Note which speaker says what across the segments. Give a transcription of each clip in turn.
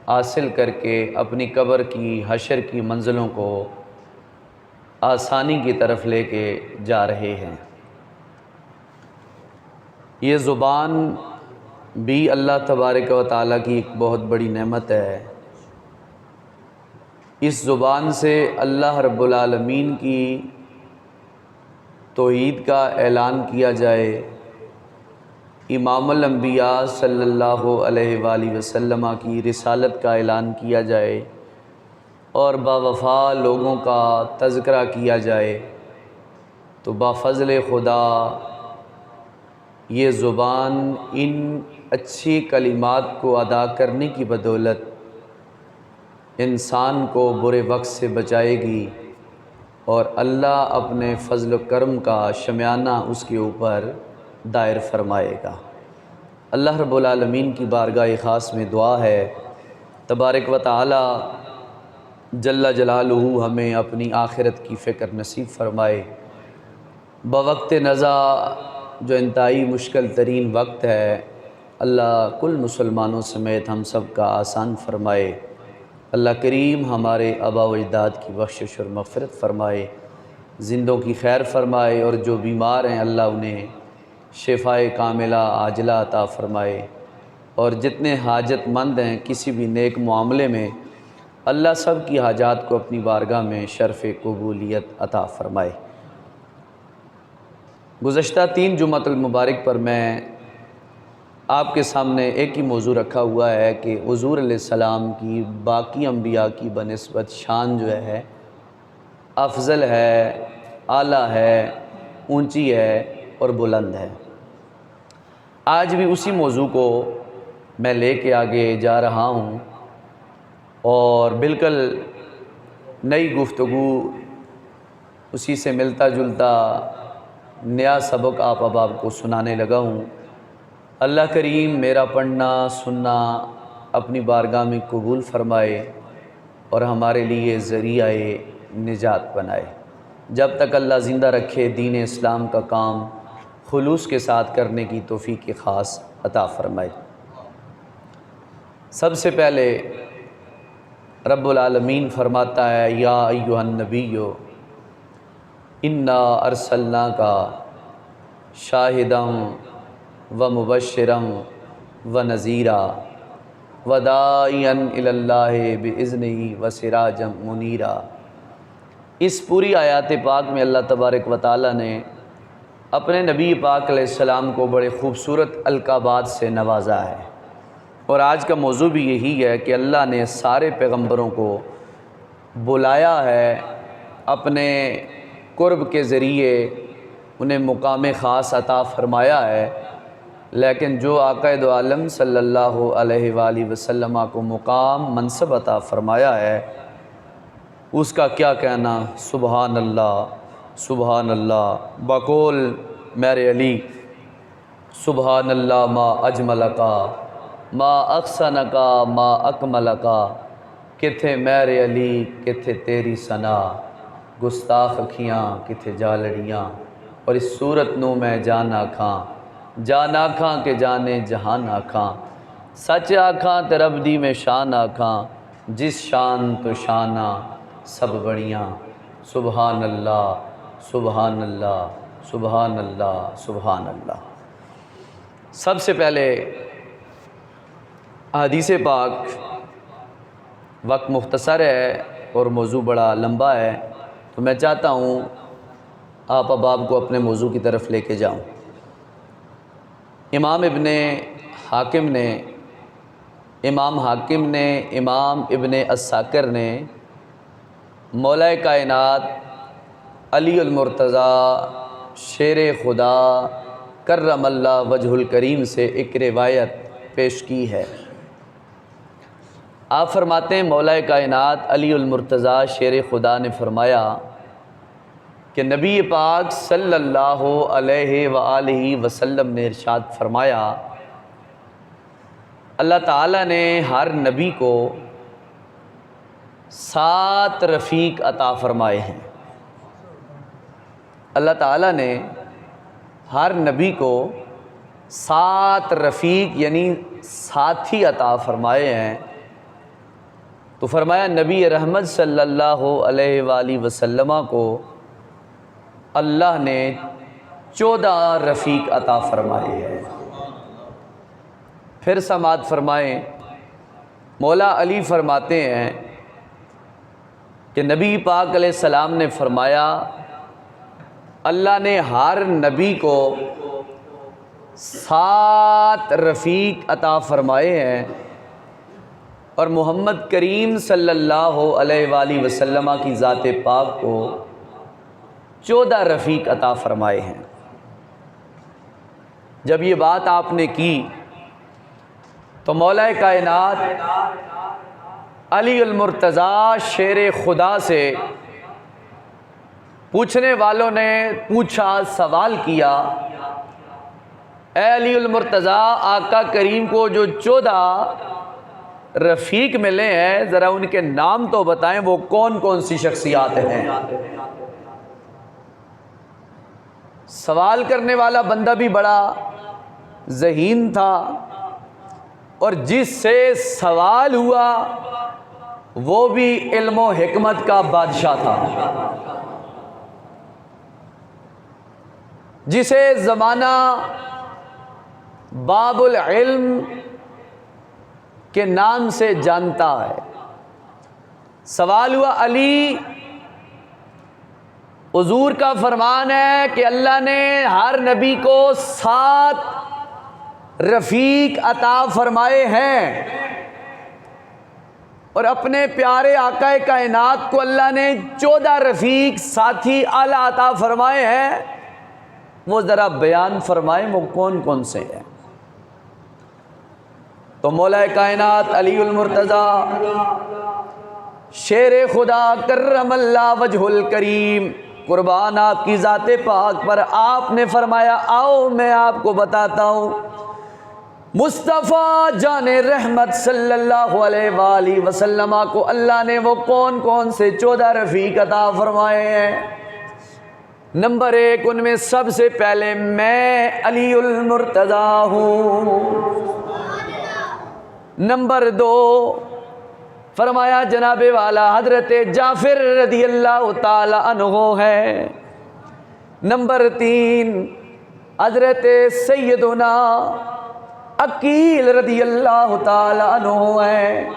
Speaker 1: حاصل کر کے اپنی قبر کی حشر کی منزلوں کو آسانی کی طرف لے کے جا رہے ہیں۔ یہ زبان بھی اللہ تبارک و تعالیٰ کی ایک بہت بڑی نعمت ہے۔ اس زبان سے اللہ رب العالمین کی توحید کا اعلان کیا جائے، امام الانبیاء صلی اللہ علیہ وآلہ وسلم کی رسالت کا اعلان کیا جائے اور باوفا لوگوں کا تذکرہ کیا جائے، تو بفضل خدا یہ زبان ان اچھی کلمات کو ادا کرنے کی بدولت انسان کو برے وقت سے بچائے گی اور اللہ اپنے فضل و کرم کا شمیانہ اس کے اوپر دائر فرمائے گا۔ اللہ رب العالمین کی بارگاہ خاص میں دعا ہے تبارک و تعالی جل جلالہ ہمیں اپنی آخرت کی فکر نصیب فرمائے۔ بوقت نزا جو انتہائی مشکل ترین وقت ہے، اللہ کل مسلمانوں سمیت ہم سب کا آسان فرمائے۔ اللہ کریم ہمارے آباء و اجداد کی بخشش اور مغفرت فرمائے، زندوں کی خیر فرمائے، اور جو بیمار ہیں اللہ انہیں شفائے کاملہ عاجلہ عطا فرمائے، اور جتنے حاجت مند ہیں کسی بھی نیک معاملے میں اللہ سب کی حاجات کو اپنی بارگاہ میں شرف قبولیت عطا فرمائے۔ گزشتہ 3 جمعۃ المبارک پر میں آپ کے سامنے ایک ہی موضوع رکھا ہوا ہے کہ حضور علیہ السلام کی باقی انبیاء کی بنسبت شان جو ہے افضل ہے، اعلیٰ ہے، اونچی ہے اور بلند ہے۔ آج بھی اسی موضوع کو میں لے کے آگے جا رہا ہوں اور بالکل نئی گفتگو، اسی سے ملتا جلتا نیا سبق آپ کو سنانے لگا ہوں۔ اللہ کریم میرا پڑھنا سننا اپنی بارگاہ میں قبول فرمائے اور ہمارے لیے ذریعہ نجات بنائے۔ جب تک اللہ زندہ رکھے دین اسلام کا کام خلوص کے ساتھ کرنے کی توفیق خاص عطا فرمائے۔ سب سے پہلے رب العالمین فرماتا ہے یا ایھا النبی انا ارسلناک شاہدا ومبشرا ونذیرا وداعیا الی اللہ باذنہ وسراجا منیرا۔ اس پوری آیات پاک میں اللہ تبارک و تعالی نے اپنے نبی پاک علیہ السلام کو بڑے خوبصورت القابات سے نوازا ہے، اور آج کا موضوع بھی یہی ہے کہ اللہ نے سارے پیغمبروں کو بلایا ہے، اپنے قرب کے ذریعے انہیں مقام خاص عطا فرمایا ہے، لیکن جو آقا دو عالم صلی اللہ علیہ وآلہ وسلم کو مقام منصب عطا فرمایا ہے اس کا کیا کہنا، سبحان اللہ سبحان اللہ، بقول میرے علی سبحان اللہ ما اجملکا ما احسنکا ما اکملکا، کتھے میرے علی کتھے تیری ثنا، گستاخ اکھیاں کتھے جالڑیاں، اور اس صورت نو میں جان آکھاں جان آکھاں کہ جانے جہان آکھاں، سچ آکھاں تے رب دی میں شان آکھاں، جس شان تو شانہ سب بڑیاں، سبحان اللہ سبحان اللہ سبحان اللہ سبحان اللہ۔ سب سے پہلے حدیث پاک، وقت مختصر ہے اور موضوع بڑا لمبا ہے، تو میں چاہتا ہوں آپ کو اپنے موضوع کی طرف لے کے جاؤں۔ امام حاکم نے امام ابن عساکر نے مولا کائنات علی المرتضیٰ شیر خدا کرم اللہ وجہ الکریم سے ایک روایت پیش کی ہے۔ آپ فرماتے ہیں مولا کائنات علی المرتضیٰ شیر خدا نے فرمایا کہ نبی پاک صلی اللہ علیہ وآلہ وسلم نے ارشاد فرمایا، اللہ تعالیٰ نے ہر نبی کو 7 رفیق عطا فرمائے ہیں۔ اللہ تعالیٰ نے ہر نبی کو 7 رفیق یعنی ساتھی عطا فرمائے ہیں، تو فرمایا نبی رحمت صلی اللہ علیہ وآلہ وسلم کو اللہ نے 14 رفیق عطا فرمائے ہیں۔ پھر سماعت فرمائیں، مولا علی فرماتے ہیں کہ نبی پاک علیہ السلام نے فرمایا اللہ نے ہر نبی کو 7 رفیق عطا فرمائے ہیں، اور محمد کریم صلی اللہ علیہ وآلہ وسلم کی ذات پاک کو 14 رفیق عطا فرمائے ہیں۔ جب یہ بات آپ نے کی تو مولا کائنات علی المرتضیٰ شیر خدا سے پوچھنے والوں نے پوچھا، سوال کیا، اے علی المرتضیٰ، آقا کریم کو جو 14 رفیق ملے ہیں ذرا ان کے نام تو بتائیں، وہ کون کون سی شخصیات ہیں؟ سوال کرنے والا بندہ بھی بڑا ذہین تھا، اور جس سے سوال ہوا وہ بھی علم و حکمت کا بادشاہ تھا، جسے زمانہ باب العلم کے نام سے جانتا ہے۔ سوال ہوا، علی، حضور کا فرمان ہے کہ اللہ نے ہر نبی کو 7 رفیق عطا فرمائے ہیں، اور اپنے پیارے آقا کائنات کو اللہ نے 14 رفیق ساتھی اعلیٰ عطا فرمائے ہیں، وہ ذرا بیان فرمائیں وہ کون کون سے ہیں؟ تو مولا کائنات علی المرتضیٰ شیر خدا کرم اللہ وجہ الکریم، قربان آپ کی ذات پاک پر، آپ نے فرمایا آؤ میں آپ کو بتاتا ہوں، مصطفیٰ جان رحمت صلی اللہ علیہ وآلہ وسلم کو اللہ نے وہ کون کون سے 14 رفیق عطا فرمائے ہیں۔ نمبر 1، ان میں سب سے پہلے میں علی المرتضیٰ ہوں۔ نمبر 2 فرمایا جناب والا حضرت جعفر رضی اللہ تعالی عنہ ہے۔ نمبر 3 حضرت سیدنا عقیل رضی اللہ تعالی عنہ ہے۔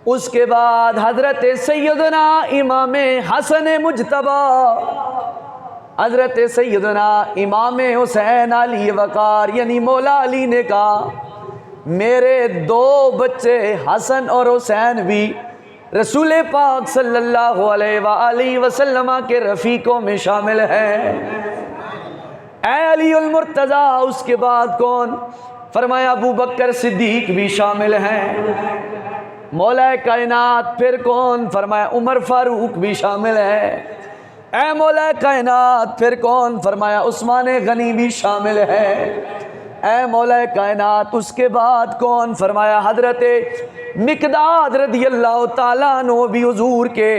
Speaker 1: اس کے بعد حضرت سیدنا امام حسن مجتبی، حضرت سیدنا امام حسین علی وقار، یعنی مولا علی نے کہا میرے 2 بچے حسن اور حسین بھی رسول پاک صلی اللہ علیہ وآلہ وسلم کے رفیقوں میں شامل ہیں۔ اے علی المرتضیٰ، اس کے بعد کون؟ فرمایا ابو بکر صدیق بھی شامل ہیں۔ مولا کائنات پھر کون؟ فرمایا عمر فاروق بھی شامل ہے۔ اے مولا کائنات پھر کون؟ فرمایا عثمان غنی بھی شامل ہے۔ اے مولا کائنات اس کے بعد کون؟ فرمایا حضرت مقداد رضی اللہ تعالیٰ عنہ بھی حضور کے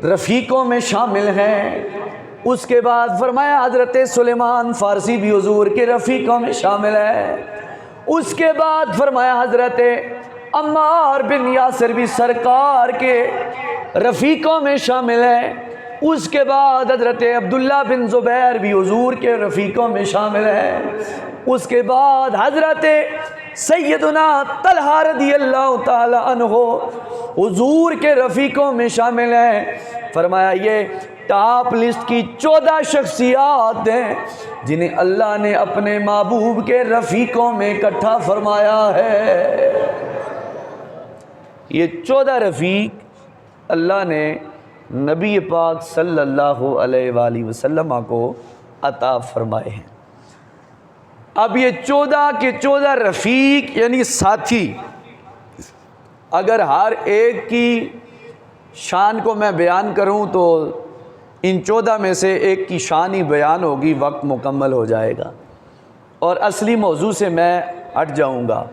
Speaker 1: رفیقوں میں شامل ہیں۔ اس کے بعد فرمایا حضرت سلیمان فارسی بھی حضور کے رفیقوں میں شامل ہے۔ اس کے بعد فرمایا حضرت عمار بن یاسر بھی سرکار کے رفیقوں میں شامل ہے۔ اس کے بعد حضرت عبداللہ بن زبیر بھی حضور کے رفیقوں میں شامل ہے۔ اس کے بعد حضرت سیدنا طلحہ رضی اللہ تعالی عنہ حضور کے رفیقوں میں شامل ہیں۔ فرمایا یہ ٹاپ لسٹ کی 14 شخصیات ہیں جنہیں اللہ نے اپنے محبوب کے رفیقوں میں اکٹھا فرمایا ہے۔ یہ 14 رفیق اللہ نے نبی پاک صلی اللہ علیہ وآلہ وسلم کو عطا فرمائے ہیں۔ اب یہ 14 کے 14 رفیق یعنی ساتھی، اگر ہر ایک کی شان کو میں بیان کروں تو ان 14 میں سے ایک کی شان ہی بیان ہوگی، وقت مکمل ہو جائے گا اور اصلی موضوع سے میں ہٹ جاؤں گا۔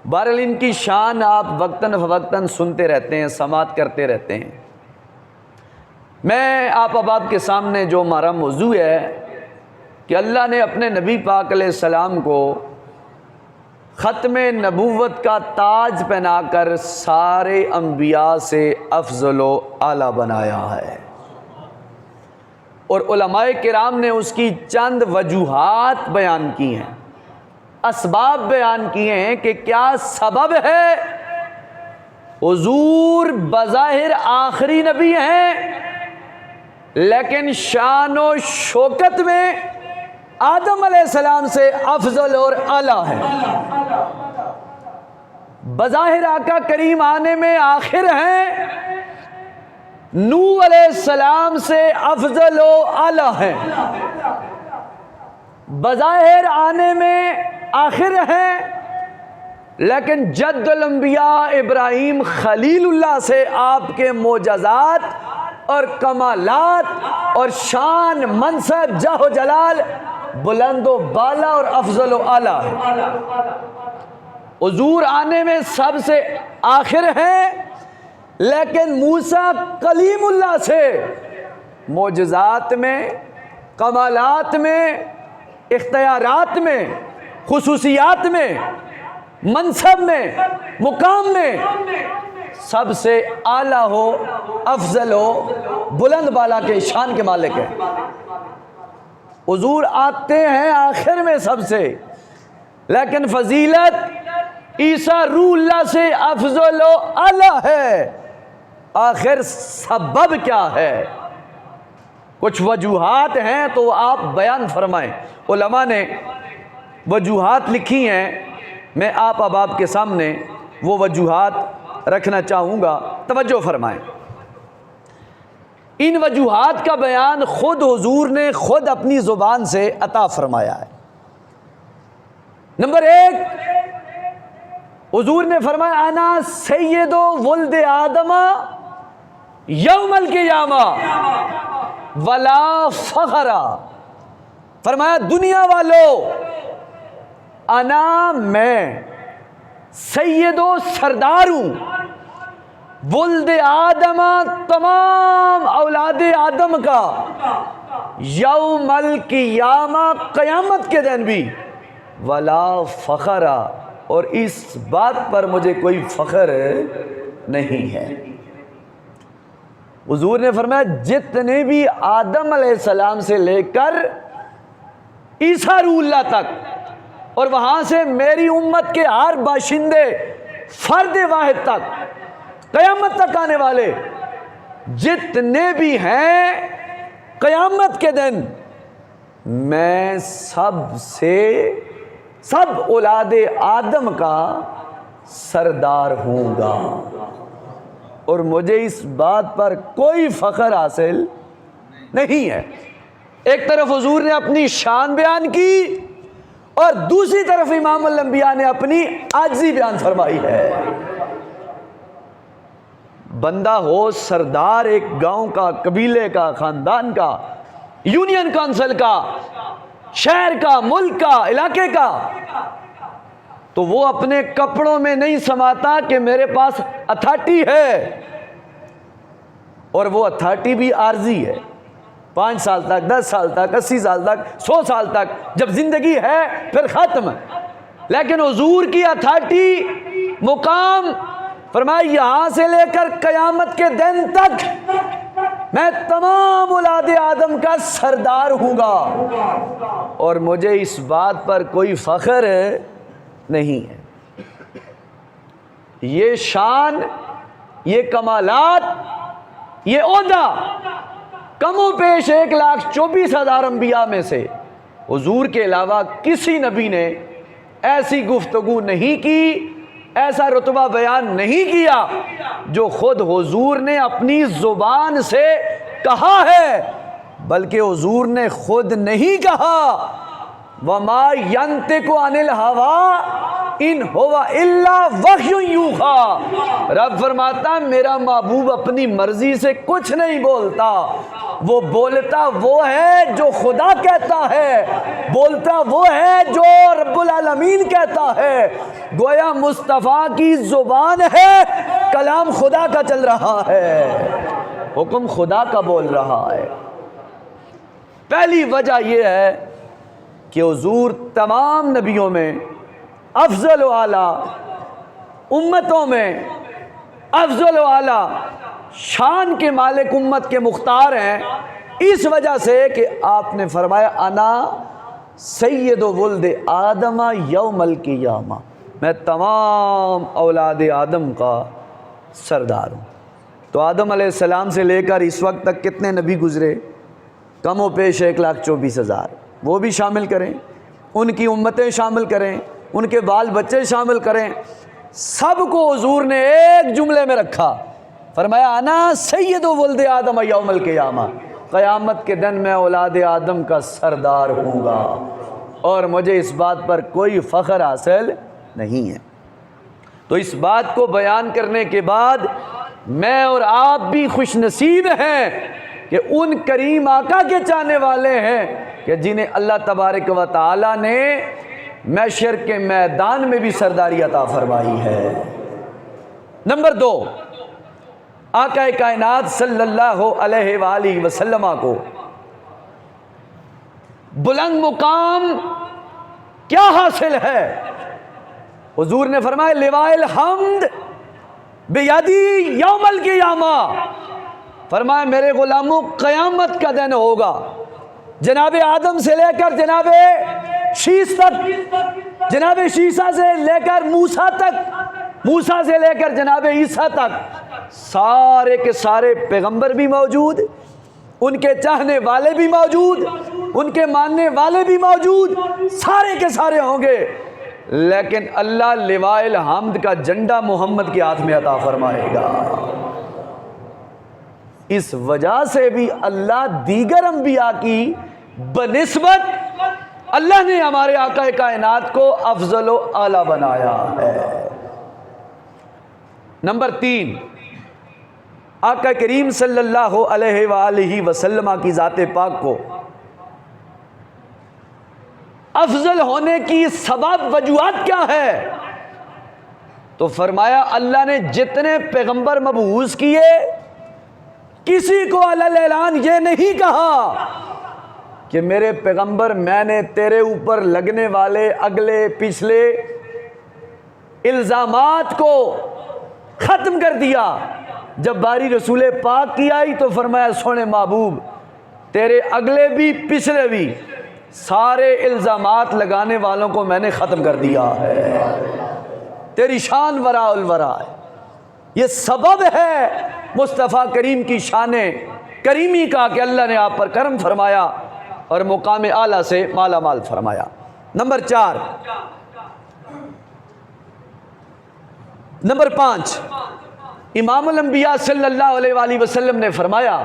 Speaker 1: بہرحال ان کی شان آپ وقتاً فوقتاً سنتے رہتے ہیں، سماعت کرتے رہتے ہیں۔ میں آپ کے سامنے جو ہمارا موضوع ہے کہ اللہ نے اپنے نبی پاک علیہ السلام کو ختم نبوت کا تاج پہنا کر سارے انبیاء سے افضل و اعلیٰ بنایا ہے، اور علماء کرام نے اس کی چند وجوہات بیان کی ہیں، اسباب بیان کیے ہیں کہ کیا سبب ہے حضور بظاہر آخری نبی ہیں لیکن شان و شوکت میں آدم علیہ السلام سے افضل اور اعلیٰ ہے، بظاہر آقا کریم آنے میں آخر ہیں، نوح علیہ السلام سے افضل و اعلیٰ ہیں، بظاہر آنے میں آخر ہیں لیکن جد الانبیاء ابراہیم خلیل اللہ سے آپ کے معجزات اور کمالات اور شان منصب جاہ و جلال بلند و بالا اور افضل و اعلیٰ ہے۔ حضور آنے میں سب سے آخر ہیں لیکن موسیٰ کلیم اللہ سے معجزات میں، کمالات میں، اختیارات میں، خصوصیات میں، منصب میں، مقام میں سب سے اعلیٰ ہو، افضل ہو، بلند بالا کے شان کے مالک ہے۔ حضور آتے ہیں آخر میں سب سے، لیکن فضیلت عیسیٰ روح اللہ سے افضل و اعلیٰ ہے۔ آخر سبب کیا ہے؟ کچھ وجوہات ہیں تو آپ بیان فرمائیں۔ علماء نے وجوہات لکھی ہیں، میں اب آپ کے سامنے وہ وجوہات رکھنا چاہوں گا، توجہ فرمائیں۔ ان وجوہات کا بیان خود حضور نے خود اپنی زبان سے عطا فرمایا ہے۔ نمبر 1، حضور نے فرمایا انا سید ولد آدم یوم القیامہ ولا فخر، فرمایا دنیا والو، انا میں سید و سردار ہوں، ولد آدم تمام اولاد آدم کا، یوم القیامہ قیامت کے دن بھی، ولا فخر، اور اس بات پر مجھے کوئی فخر نہیں ہے۔ حضور نے فرمایا جتنے بھی آدم علیہ السلام سے لے کر عیسیٰ روح اللہ تک، اور وہاں سے میری امت کے ہر باشندے فرد واحد تک، قیامت تک آنے والے جتنے بھی ہیں، قیامت کے دن میں سب اولاد آدم کا سردار ہوں گا، اور مجھے اس بات پر کوئی فخر حاصل نہیں ہے۔ ایک طرف حضور نے اپنی شان بیان کی اور دوسری طرف امام الانبیاء نے اپنی عاجزی بیان فرمائی ہے۔ بندہ ہو سردار ایک گاؤں کا، قبیلے کا، خاندان کا، یونین کونسل کا، شہر کا، ملک کا، علاقے کا، تو وہ اپنے کپڑوں میں نہیں سماتا کہ میرے پاس اتھارٹی ہے، اور وہ اتھارٹی بھی عارضی ہے، 5 سال تک، 10 سال تک، 80 سال تک، 100 سال تک، جب زندگی ہے پھر ختم۔ لیکن حضور کی اتھارٹی، مقام، فرمایا یہاں سے لے کر قیامت کے دن تک میں تمام اولاد آدم کا سردار ہوں گا، اور مجھے اس بات پر کوئی فخر نہیں ہے۔ یہ شان، یہ کمالات، یہ عہدہ کم و بیش 1,24,000 انبیاء میں سے حضور کے علاوہ کسی نبی نے ایسی گفتگو نہیں کی، ایسا رتبہ بیان نہیں کیا جو خود حضور نے اپنی زبان سے کہا ہے، بلکہ حضور نے خود نہیں کہا، وَمَا يَنْطِقُ عَنِ الْهَوَىٰ إِنْ هُوَ إِلَّا وَحْيٌ يُوحَىٰ۔ رب فرماتا میرا محبوب اپنی مرضی سے کچھ نہیں بولتا، وہ بولتا وہ ہے جو خدا کہتا ہے، بولتا وہ ہے جو رب العالمین کہتا ہے۔ گویا مصطفیٰ کی زبان ہے، کلام خدا کا چل رہا ہے، حکم خدا کا بول رہا ہے۔ پہلی وجہ یہ ہے کہ حضور تمام نبیوں میں افضل و اعلیٰ، امتوں میں افضل و اعلیٰ شان کے مالک، امت کے مختار ہیں، اس وجہ سے کہ آپ نے فرمایا انا سید ولد آدم یوم القیامہ، میں تمام اولاد آدم کا سردار ہوں۔ تو آدم علیہ السلام سے لے کر اس وقت تک کتنے نبی گزرے؟ کم و بیش 1,24,000، وہ بھی شامل کریں، ان کی امتیں شامل کریں، ان کے بال بچے شامل کریں، سب کو حضور نے ایک جملے میں رکھا، فرمایا انا سید ولد آدم یوم القیامہ، قیامت کے دن میں اولاد آدم کا سردار ہوں گا، اور مجھے اس بات پر کوئی فخر حاصل نہیں ہے۔ تو اس بات کو بیان کرنے کے بعد میں اور آپ بھی خوش نصیب ہیں کہ ان کریم آقا کے چاہنے والے ہیں کہ جنہیں اللہ تبارک و تعالی نے محشر کے میدان میں بھی سرداری عطا فرمائی ہے۔ نمبر 2، آقا کائنات صلی اللہ علیہ وآلہ وسلم کو بلند مقام کیا حاصل ہے؟ حضور نے فرمایا لواء الحمد بیدی یوم القیامہ، فرمایا میرے غلاموں قیامت کا دن ہوگا، جناب آدم سے لے کر جناب شیس تک، جناب شیسا سے لے کر موسیٰ تک، موسیٰ سے لے کر جناب عیسیٰ تک، سارے کے سارے پیغمبر بھی موجود، ان کے چاہنے والے بھی موجود، ان کے ماننے والے بھی موجود، سارے کے سارے ہوں گے، لیکن اللہ لواء الحمد کا جھنڈا محمد کے ہاتھ میں عطا فرمائے گا۔ اس وجہ سے بھی اللہ دیگر انبیاء کی بنسبت اللہ نے ہمارے آقا کائنات کو افضل و اعلیٰ بنایا ہے۔ نمبر 3، آقا کریم صلی اللہ علیہ وآلہ وسلم کی ذات پاک کو افضل ہونے کی سبب وجوہات کیا ہے؟ تو فرمایا اللہ نے جتنے پیغمبر مبعوث کیے کسی کو علی اعلان یہ نہیں کہا کہ میرے پیغمبر میں نے تیرے اوپر لگنے والے اگلے پچھلے الزامات کو ختم کر دیا۔ جب باری رسول پاک کی آئی تو فرمایا سونے محبوب تیرے اگلے بھی پچھلے بھی سارے الزامات لگانے والوں کو میں نے ختم کر دیا ہے، تیری شان وراء الورا ہے۔ یہ سبب ہے مصطفیٰ کریم کی شان کریمی کا کہ اللہ نے آپ پر کرم فرمایا اور مقام اعلیٰ سے مالا مال فرمایا۔ نمبر 5، امام الانبیاء صلی اللہ علیہ وآلہ وسلم نے فرمایا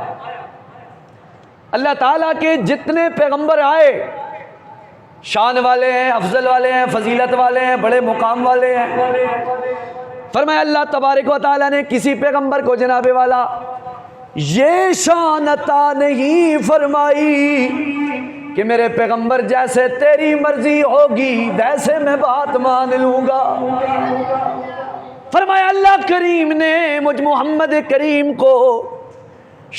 Speaker 1: اللہ تعالیٰ کے جتنے پیغمبر آئے شان والے ہیں، افضل والے ہیں، فضیلت والے ہیں، بڑے مقام والے ہیں، فرمایا اللہ تبارک و تعالیٰ نے کسی پیغمبر کو جناب والا یہ شان عطا نہیں فرمائی کہ میرے پیغمبر جیسے تیری مرضی ہوگی ویسے میں بات مان لوں گا۔ فرمایا اللہ کریم نے مجھ محمد کریم کو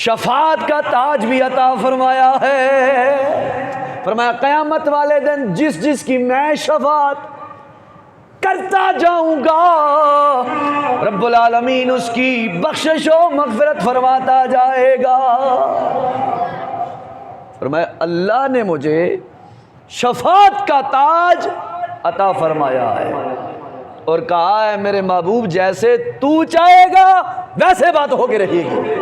Speaker 1: شفاعت کا تاج بھی عطا فرمایا ہے۔ فرمایا قیامت والے دن جس جس کی میں شفاعت کرتا جاؤں گا رب العالمین اس کی بخشش و مغفرت فرماتا جائے گا۔ فرمایا اللہ نے مجھے شفاعت کا تاج عطا فرمایا ہے اور کہا ہے میرے محبوب جیسے تو چاہے گا ویسے بات ہو کے رہے گی۔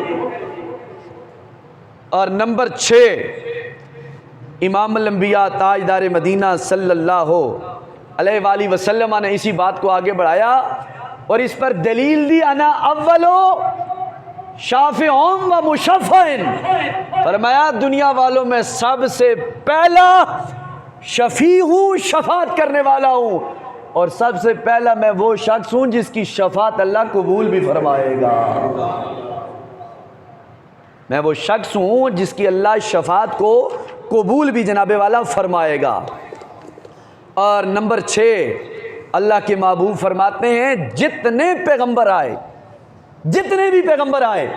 Speaker 1: اور نمبر 6، امام الانبیاء تاجدار مدینہ صلی اللہ علیہ وآلہ وسلم نے اسی بات کو آگے بڑھایا اور اس پر دلیل دی انا اولو شافعون و مشفعن، فرمایا دنیا والوں میں سب سے پہلا شفیع ہوں، شفاعت کرنے والا ہوں، اور سب سے پہلا میں وہ شخص ہوں جس کی شفاعت اللہ قبول بھی فرمائے گا۔ میں وہ شخص ہوں جس کی اللہ شفاعت کو قبول بھی جناب والا فرمائے گا۔ اور نمبر 6، اللہ کے محبوب فرماتے ہیں جتنے پیغمبر آئے، جتنے بھی پیغمبر آئے،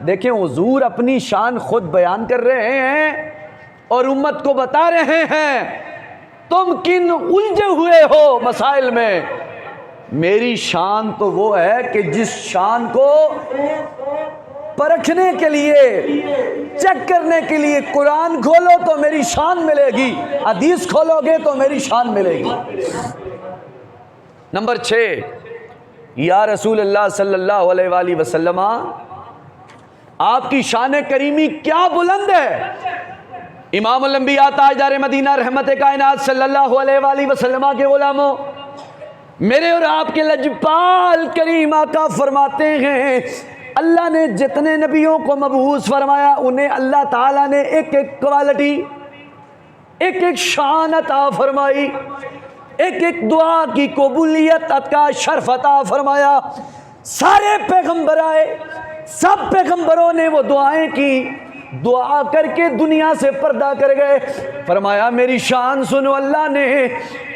Speaker 1: دیکھیں حضور اپنی شان خود بیان کر رہے ہیں اور امت کو بتا رہے ہیں، تم کن الجھے ہوئے ہو مسائل میں، میری شان تو وہ ہے کہ جس شان کو پرکھنے کے لیے، چیک کرنے کے لیے قرآن کھولو تو میری شان ملے گی، حدیث کھولو گے تو میری شان ملے گی۔ نمبر 6، یا رسول اللہ صلی اللہ علیہ وآلہ وسلم، آپ کی شان کریمی کیا بلند ہے۔ امام الانبیاء تاجدار مدینہ رحمت کائنات صلی اللہ علیہ وآلہ وسلم کے غلاموں، میرے اور آپ کے لجپال کریم آقا فرماتے ہیں، اللہ نے جتنے نبیوں کو مبعوث فرمایا انہیں اللہ تعالیٰ نے ایک ایک کوالٹی، ایک ایک شان عطا فرمائی، ایک ایک دعا کی قبولیت کا شرف عطا فرمایا۔ سارے پیغمبر آئے، سب پیغمبروں نے وہ دعائیں کی، دعا کر کے دنیا سے پردہ کر گئے۔ فرمایا میری شان سنو، اللہ نے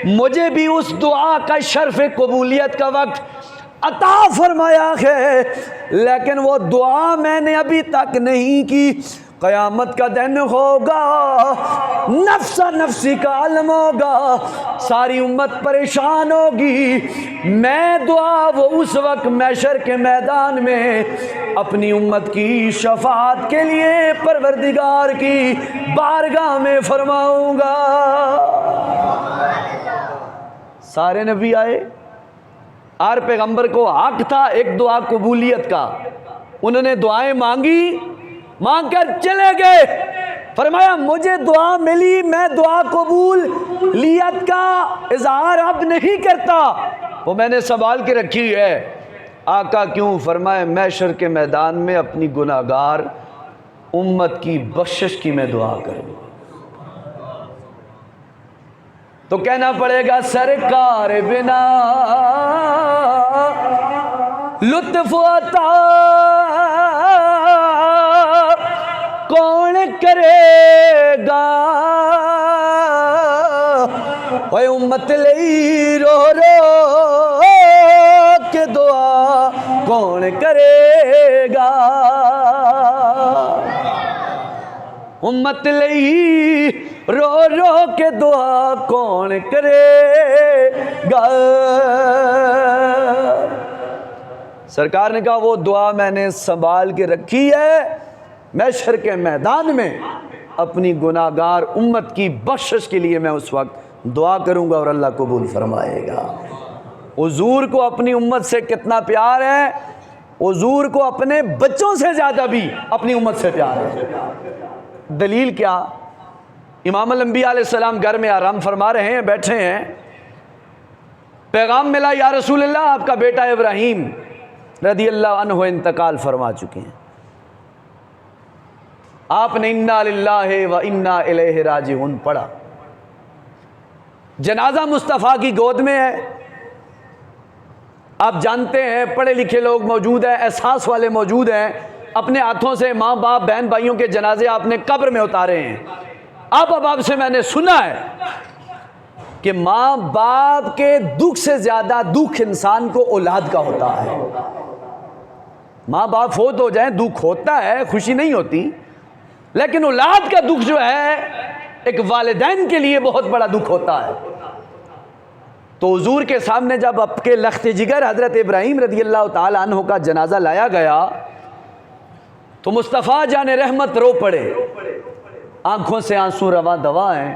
Speaker 1: مجھے بھی اس دعا کا شرف قبولیت کا وقت عطا فرمایا ہے، لیکن وہ دعا میں نے ابھی تک نہیں کی۔ قیامت کا دن ہوگا، نفسا نفسی کا عالم ہوگا، ساری امت پریشان ہوگی، میں دعا وہ اس وقت محشر کے میدان میں اپنی امت کی شفاعت کے لیے پروردگار کی بارگاہ میں فرماؤں گا۔ سارے نبی آئے، ہر پیغمبر کو حق تھا ایک دعا قبولیت کا، انہوں نے دعائیں مانگی، مانگ کر چلے گئے۔ فرمایا مجھے دعا ملی، میں دعا قبولیت کا اظہار اب نہیں کرتا، وہ میں نے سنبھال کے رکھی ہے۔ آقا کیوں؟ فرمایا محشر کے میدان میں اپنی گناہگار امت کی بخشش کی میں دعا کروں، تو کہنا پڑے گا سرکار بنا لطف عطا کون کرے گا، اے امت لئی رو رو کے دعا کون کرے گا، امت لئی رو رو کے دعا کون کرے گا۔ سرکار نے کہا وہ دعا میں نے سنبھال کے رکھی ہے، محشر کے میدان میں اپنی گناہگار امت کی بخشش کے لیے میں اس وقت دعا کروں گا اور اللہ قبول فرمائے گا۔ حضور کو اپنی امت سے کتنا پیار ہے، حضور کو اپنے بچوں سے زیادہ بھی اپنی امت سے پیار ہے۔ دلیل کیا؟ امام الانبیاء علیہ السلام گھر میں آرام فرما رہے ہیں، بیٹھے ہیں، پیغام ملا یا رسول اللہ آپ کا بیٹا ابراہیم رضی اللہ عنہ انتقال فرما چکے ہیں۔ آپ نے انا للہ و انا الیہ راجعون پڑھا، جنازہ مصطفیٰ کی گود میں ہے۔ آپ جانتے ہیں پڑھے لکھے لوگ موجود ہیں، احساس والے موجود ہیں، اپنے ہاتھوں سے ماں باپ بہن بھائیوں کے جنازے آپ نے قبر میں اتارے ہیں۔ آپ سے میں نے سنا ہے کہ ماں باپ کے دکھ سے زیادہ دکھ انسان کو اولاد کا ہوتا ہے۔ ماں باپ فوت ہو جائیں دکھ ہوتا ہے، خوشی نہیں ہوتی، لیکن اولاد کا دکھ جو ہے ایک والدین کے لیے بہت بڑا دکھ ہوتا ہے۔ تو حضور کے سامنے جب آپ کے لخت جگر حضرت ابراہیم رضی اللہ تعالی عنہ کا جنازہ لایا گیا تو مصطفیٰ جان رحمت رو پڑے، آنکھوں سے آنسو رواں دوا ہیں۔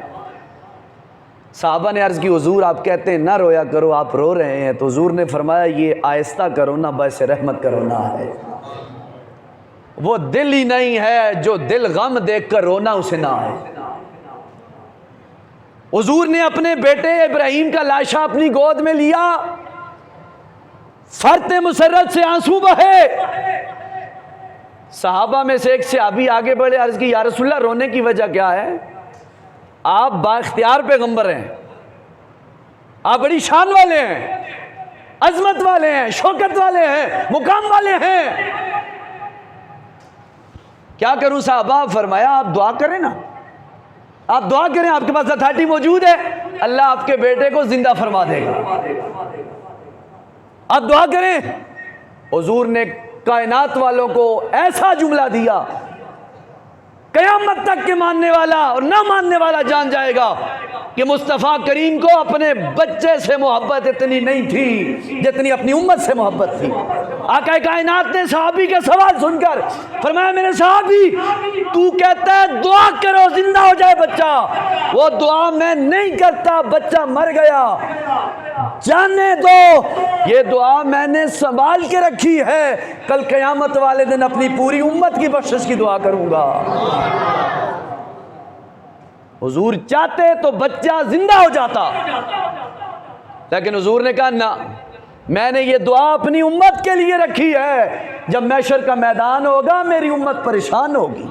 Speaker 1: صحابہ نے عرض کی حضور آپ کہتے ہیں نہ رویا کرو، آپ رو رہے ہیں، تو حضور نے فرمایا یہ آہستہ کرو نہ، باعث رحمت کرو نہ ہے، وہ دل ہی نہیں ہے جو دل غم دیکھ کر رونا اسے نہ ہے۔ حضور نے اپنے بیٹے ابراہیم کا لاشا اپنی گود میں لیا، فرط مسرت سے آنسو بہے۔ صحابہ میں سے ایک صحابی آگے بڑھے، عرض کی یا رسول اللہ رونے کی وجہ کیا ہے؟ آپ با اختیار پیغمبر ہیں، آپ بڑی شان والے ہیں، عظمت والے ہیں، شوکت والے ہیں، مقام والے ہیں، کیا کروں صحابہ؟ فرمایا آپ دعا کریں نا، آپ دعا کریں، آپ کے پاس اتھارٹی موجود ہے، اللہ آپ کے بیٹے کو زندہ فرما دے گا، آپ دعا کریں۔ حضور نے کائنات والوں کو ایسا جملہ دیا، قیامت تک کے ماننے والا اور نہ ماننے والا جان جائے گا، کہ مصطفیٰ کریم کو اپنے بچے سے محبت اتنی نہیں تھی جتنی اپنی امت سے محبت تھی۔ آقا کائنات نے صحابی کے سوال سن کر فرمایا میرے صحابی تو کہتا ہے دعا کرو زندہ ہو جائے بچہ، وہ دعا میں نہیں کرتا، بچہ مر گیا، جانے دو، یہ دعا میں نے سنبھال کے رکھی ہے، کل قیامت والے دن اپنی پوری امت کی بخشش کی دعا کروں گا۔ حضور چاہتے تو بچہ زندہ ہو جاتا، لیکن حضور نے کہا نہ، میں نے یہ دعا اپنی امت کے لیے رکھی ہے، جب محشر کا میدان ہوگا میری امت پریشان ہوگی،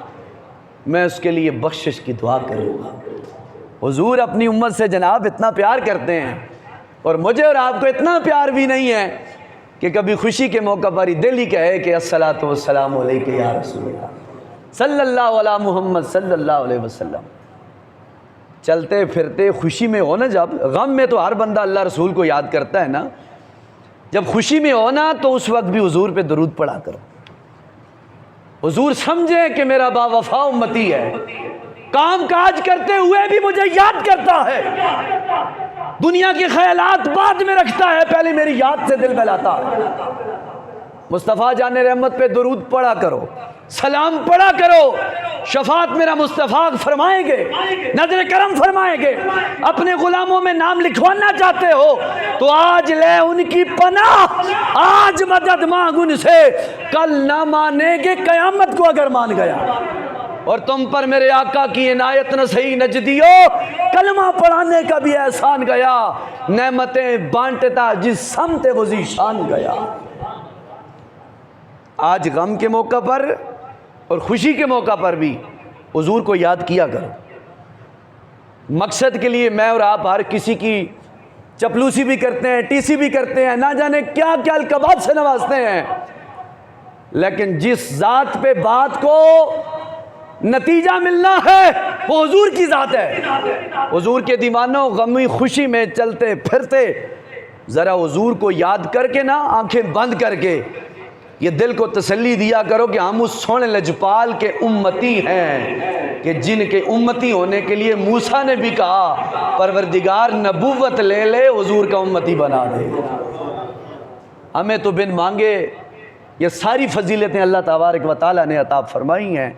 Speaker 1: میں اس کے لیے بخشش کی دعا کروں گا۔ حضور اپنی امت سے جناب اتنا پیار کرتے ہیں، اور مجھے اور آپ کو اتنا پیار بھی نہیں ہے کہ کبھی خوشی کے موقع پر ہی دل ہی کہے کہ الصلاۃ والسلام علیک یا رسول اللہ صلی اللہ علی محمد صلی اللہ علیہ وسلم۔ چلتے پھرتے خوشی میں ہو نا، جب غم میں تو ہر بندہ اللہ رسول کو یاد کرتا ہے نا، جب خوشی میں ہو نا تو اس وقت بھی حضور پہ درود پڑھا کرو۔ حضور سمجھے کہ میرا با وفا امتی ہے، کام کاج کرتے ہوئے بھی مجھے یاد کرتا ہے، دنیا کے خیالات بعد میں رکھتا ہے، پہلے میری یاد سے دل بہلاتا ہے۔ مصطفیٰ جان رحمت پہ درود پڑھا کرو، سلام پڑھا کرو، شفاعت میرا مصطفیٰ فرمائیں گے، نظر کرم فرمائیں گے۔ اپنے غلاموں میں نام لکھوانا چاہتے ہو تو آج لے ان کی پناہ، آج مدد مانگ ان سے، کل نہ مانے گے قیامت کو اگر مان گیا۔ اور تم پر میرے آقا کی عنایت نہ صحیح نجدیو، کلمہ پڑھانے کا بھی احسان گیا، نعمتیں بانٹتا جس سمت وہ ذیشان گیا۔ آج غم کے موقع پر اور خوشی کے موقع پر بھی حضور کو یاد کیا کرو۔ مقصد کے لیے میں اور آپ ہر کسی کی چپلوسی بھی کرتے ہیں، ٹیسی بھی کرتے ہیں، نہ جانے کیا کیا القابات سے نوازتے ہیں، لیکن جس ذات پہ بات کو نتیجہ ملنا ہے وہ حضور کی ذات ہے۔ حضور کے دیوانوں غمی خوشی میں چلتے پھرتے ذرا حضور کو یاد کر کے نا، آنکھیں بند کر کے یہ دل کو تسلی دیا کرو کہ ہم اس سونے لجپال کے امتی ہیں کہ جن کے امتی ہونے کے لیے موسیٰ نے بھی کہا پروردگار نبوت لے لے حضور کا امتی بنا دے۔ ہمیں تو بن مانگے یہ ساری فضیلتیں اللہ تبارک و تعالیٰ نے عطا فرمائی ہیں،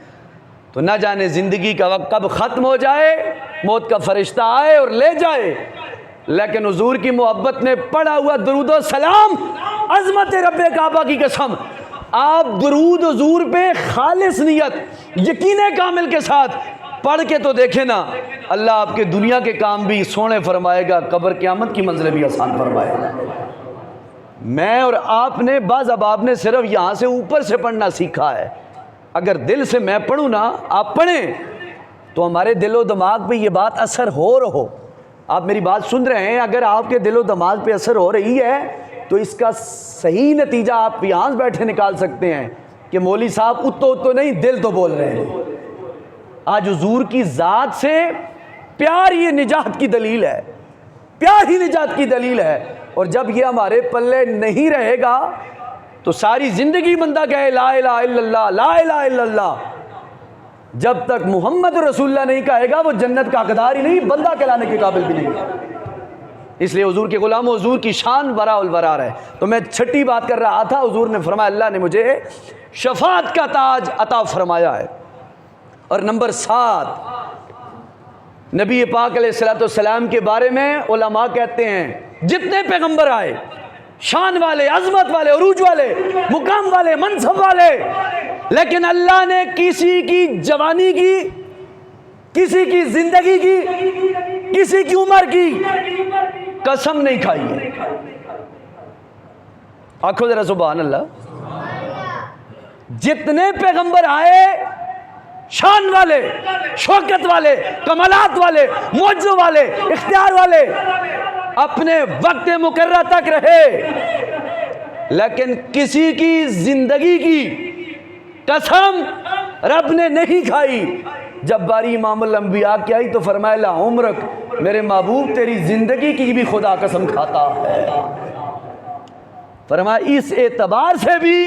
Speaker 1: تو نہ جانے زندگی کا وقت کب ختم ہو جائے، موت کا فرشتہ آئے اور لے جائے، لیکن حضور کی محبت میں پڑھا ہوا درود و سلام، عظمت رب کعبہ کی قسم، آپ درود حضور پہ خالص نیت یقین کامل کے ساتھ پڑھ کے تو دیکھیں نا، اللہ آپ کے دنیا کے کام بھی سونے فرمائے گا، قبر قیامت کی منزلیں بھی آسان فرمائے گا۔ میں اور آپ نے بعض اباب نے صرف یہاں سے اوپر سے پڑھنا سیکھا ہے، اگر دل سے میں پڑھوں نا، آپ پڑھیں تو ہمارے دل و دماغ پہ یہ بات اثر ہو آپ میری بات سن رہے ہیں، اگر آپ کے دل و دماغ پہ اثر ہو رہی ہے تو اس کا صحیح نتیجہ آپ یہاں بیٹھے نکال سکتے ہیں کہ مولوی صاحب اتو نہیں، دل تو بول رہے ہیں۔ آج حضور کی ذات سے پیار یہ نجات کی دلیل ہے، پیار ہی نجات کی دلیل ہے، اور جب یہ ہمارے پلے نہیں رہے گا تو ساری زندگی بندہ کہے لا الہ الا اللہ لا الہ الا اللہ، جب تک محمد رسول اللہ نہیں کہے گا وہ جنت کا حقدار ہی نہیں، بندہ کہلانے کے قابل بھی نہیں ہے۔ اس لیے حضور کے غلام حضور کی شان ورا الورار ہے۔ تو میں چھٹی بات کر رہا تھا، حضور نے فرمایا اللہ نے مجھے شفاعت کا تاج عطا فرمایا ہے۔ اور نمبر 7، نبی پاک علیہ الصلوۃ والسلام کے بارے میں علماء کہتے ہیں جتنے پیغمبر آئے، شان والے، عظمت والے، عروج والے، مقام والے، منصب والے، لیکن اللہ نے کسی کی جوانی کی، کسی کی زندگی کی، کسی کی عمر کی قسم نہیں کھائی ہے۔ آنکھوں ذرا سبحان اللہ۔ جتنے پیغمبر آئے، شان والے، شوکت والے، کمالات والے، معجزوں والے، اختیار والے، اپنے وقت مقررہ تک رہے، لیکن کسی کی زندگی کی قسم رب نے نہیں کھائی۔ جب باری امام الانبیاء کی آئی تو فرمایا لا عمرک، میرے محبوب تیری زندگی کی بھی خدا قسم کھاتا ہے۔ فرمایا اس اعتبار سے بھی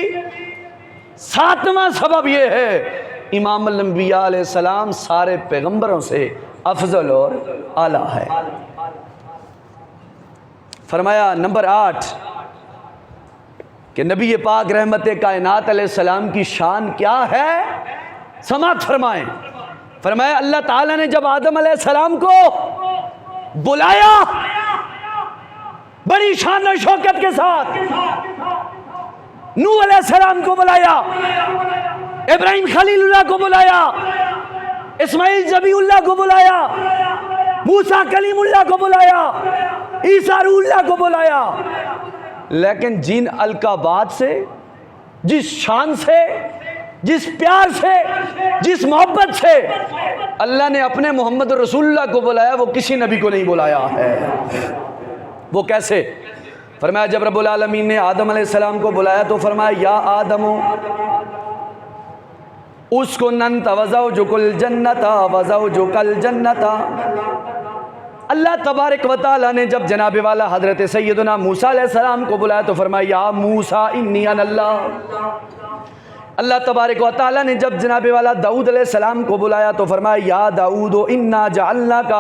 Speaker 1: 7واں سبب یہ ہے، امام الانبیاء علیہ السلام سارے پیغمبروں سے افضل اور اعلیٰ ہے۔ فرمایا نمبر 8 کہ نبی پاک رحمت کائنات علیہ السلام کی شان کیا ہے، سماعت فرمائیں۔ فرمایا اللہ تعالیٰ نے جب آدم علیہ السلام کو بلایا بڑی شان و شوکت کے ساتھ، نوح علیہ السلام کو بلایا، ابراہیم خلیل اللہ کو بلایا، اسماعیل ذبیح اللہ کو بلایا، موسیٰ کلیم اللہ کو بلایا، عیسیٰ روح اللہ کو بلایا، لیکن جن القابات سے، جس شان سے، جس پیار سے، جس محبت سے اللہ نے اپنے محمد رسول اللہ کو بلایا، وہ کسی نبی کو نہیں بلایا ہے۔ وہ کیسے؟ فرمایا جب رب العالمین نے آدم علیہ السلام کو بلایا تو فرمایا یا آدم اسکن انت وزوجک الجنۃ وزوجک الجنۃ۔ اللہ تبارک و تعالیٰ نے جب جناب والا حضرت سیدنا موسیٰ علیہ السلام کو بلایا تو فرمایا یا موسیٰ انی انا اللہ۔ اللہ تبارک و تعالیٰ نے جب جناب والا داؤد علیہ السلام کو بلایا تو فرمایا یا داؤد انا جعلناک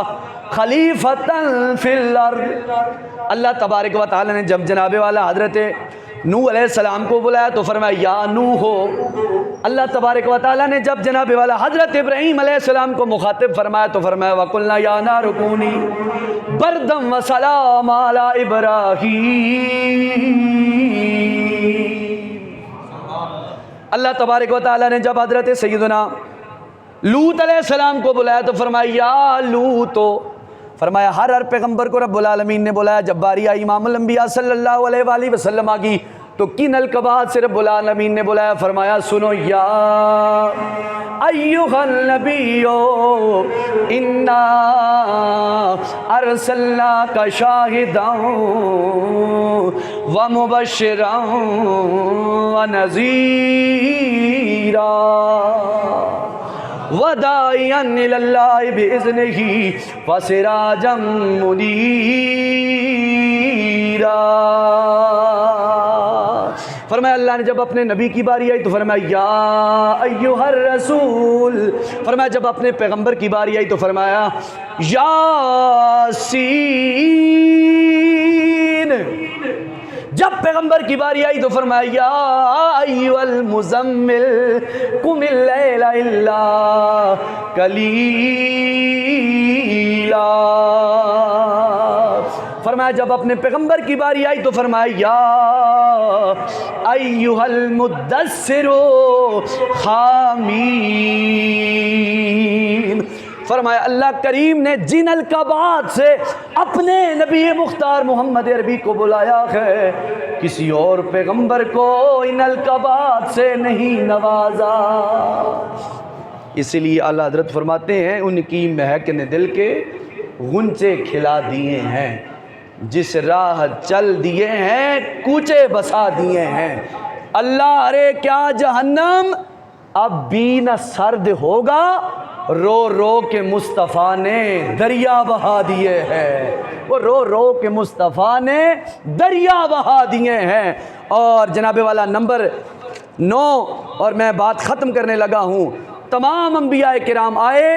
Speaker 1: خلیفۃ فی الارض۔ اللہ تبارک و تعالیٰ نے جب جناب والا حضرت نوح علیہ السلام کو بلایا تو فرمایا یا نوح۔ اللہ تبارک و تعالیٰ نے جب جناب والا حضرت ابراہیم علیہ السلام کو مخاطب فرمایا تو فرمایا وَقُلْنَا يَا نَارُ كُونِي بَرْدًا وَسَلَامًا عَلَىٰ إِبْرَاهِيمَ۔ اللہ تبارک و تعالیٰ نے جب حضرت سیدنا لوط علیہ السلام کو بلایا تو فرمایا یا لوط۔ فرمایا ہر پیغمبر کو رب العالمین نے بلایا، جب باری آئی امام الانبیاء صلی اللہ علیہ وآلہ وسلم کی تو کن القبات سے رب العالمین نے بلایا؟ فرمایا سنو یا ایھا النبی انا ارسلناک شاہدا ومبشرا ونذیرا وداعیا الی اللہ باذنہ وسراجا منیرا۔ فرمایا اللہ نے جب اپنے نبی کی باری آئی تو فرمایا یا ایھا الرسول۔ فرمایا جب اپنے پیغمبر کی باری آئی تو فرمایا یاسین۔ جب پیغمبر کی باری آئی تو فرمایا یا ایھا المزمل قم اللیل الا قلیلا۔ فرمایا جب اپنے پیغمبر کی باری آئی تو فرمایا یا ایھا المدثر خامین۔ فرمایا اللہ کریم نے جن القابات سے اپنے نبی مختار محمد عربی کو بلایا ہے، کسی اور پیغمبر کو ان القابات سے نہیں نوازا۔ اسی لیے اللہ حضرت فرماتے ہیں ان کی مہک نے دل کے غنچے کھلا دیے ہیں، جس راہ چل دیے ہیں کوچے بسا دیے ہیں۔ اللہ ارے کیا جہنم اب بھی نہ سرد ہوگا، رو رو کے مصطفیٰ نے دریا بہا دیے ہیں۔ وہ رو رو کے مصطفیٰ نے دریا بہا دیے ہیں۔ اور جناب والا نمبر 9 اور میں بات ختم کرنے لگا ہوں۔ تمام انبیاء کرام آئے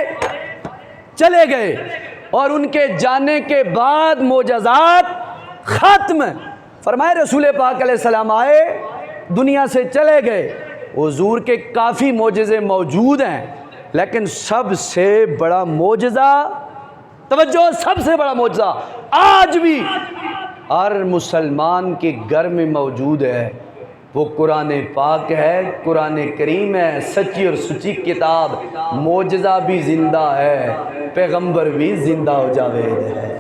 Speaker 1: چلے گئے اور ان کے جانے کے بعد معجزات ختم۔ فرمائے رسول پاک علیہ السلام آئے دنیا سے چلے گئے، حضور کے کافی معجزے موجود ہیں، لیکن سب سے بڑا معجزہ، توجہ، سب سے بڑا معجزہ آج بھی ہر مسلمان کے گھر میں موجود ہے، وہ قرآن پاک ہے، قرآن کریم ہے، سچی اور سچی کتاب۔ معجزہ بھی زندہ ہے، پیغمبر بھی زندہ ہو جاوید ہے۔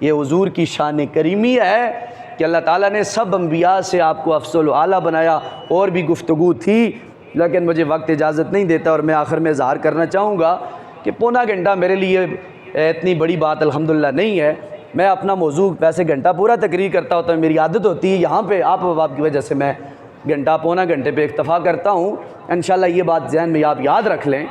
Speaker 1: یہ حضور کی شان کریمی ہے کہ اللہ تعالیٰ نے سب انبیاء سے آپ کو افضل و اعلیٰ بنایا۔ اور بھی گفتگو تھی لیکن مجھے وقت اجازت نہیں دیتا، اور میں آخر میں اظہار کرنا چاہوں گا کہ پونا گھنٹہ میرے لیے اتنی بڑی بات الحمدللہ نہیں ہے۔ میں اپنا موضوع ویسے گھنٹہ پورا تقریر کرتا ہوتا ہوں، میری عادت ہوتی ہے، یہاں پہ آپ کی وجہ سے میں گھنٹہ پونا گھنٹے پہ اکتفا کرتا ہوں۔ انشاءاللہ یہ بات ذہن میں آپ یاد رکھ لیں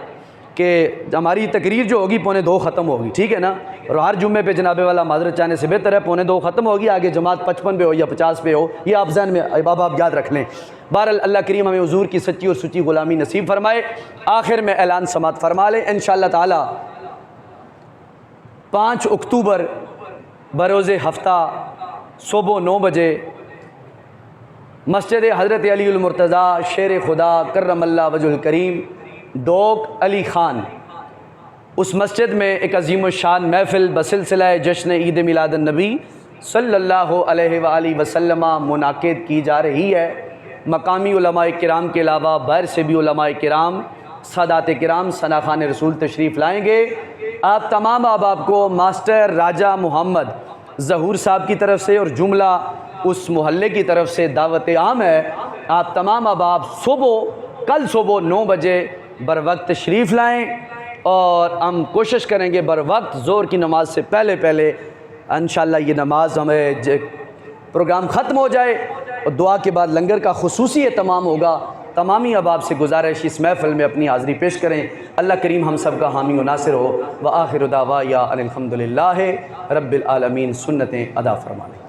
Speaker 1: کہ ہماری تقریر جو ہوگی 1:45 ختم ہوگی، ٹھیک ہے نا؟ اور ہر جمعے پہ جناب والا معذرت چاہنے سے بہتر ہے 1:45 ختم ہوگی، آگے جماعت 55 پہ ہو یا 50 پہ ہو، یہ آپ ذہن میں آپ یاد رکھ لیں۔ بہرحال اللہ کریم ہمیں حضور کی سچی اور سچی غلامی نصیب فرمائے۔ آخر میں اعلان سماعت فرما لیں انشاءاللہ تعالی 5 اکتوبر بروز ہفتہ صبح 9 بجے مسجد حضرت علی المرتضیٰ شیر خدا کرم اللہ وجہ الکریم ڈوک علی خان، اس مسجد میں ایک عظیم الشان محفل بسلسلہ جشن عید میلاد النبی صلی اللہ علیہ وآلہ وسلم منعقد کی جا رہی ہے۔ مقامی علماء کرام کے علاوہ باہر سے بھی علماء کرام، سادات کرام ثناخوان رسول تشریف لائیں گے۔ آپ تمام احباب کو ماسٹر راجہ محمد ظہور صاحب کی طرف سے اور جملہ اس محلے کی طرف سے دعوت عام ہے۔ آپ تمام احباب کل صبح 9 بجے بر وقت تشریف لائیں، اور ہم کوشش کریں گے بر وقت ظہر کی نماز سے پہلے انشاءاللہ یہ نماز ہمیں پروگرام ختم ہو جائے، اور دعا کے بعد لنگر کا خصوصی اہتمام ہوگا۔ تمامی احباب سے گزارش اس محفل میں اپنی حاضری پیش کریں۔ اللہ کریم ہم سب کا حامی و ناصر ہو۔ وآخر دعوایا ان الحمدللہ رب العالمین، سنتیں ادا فرمائیں۔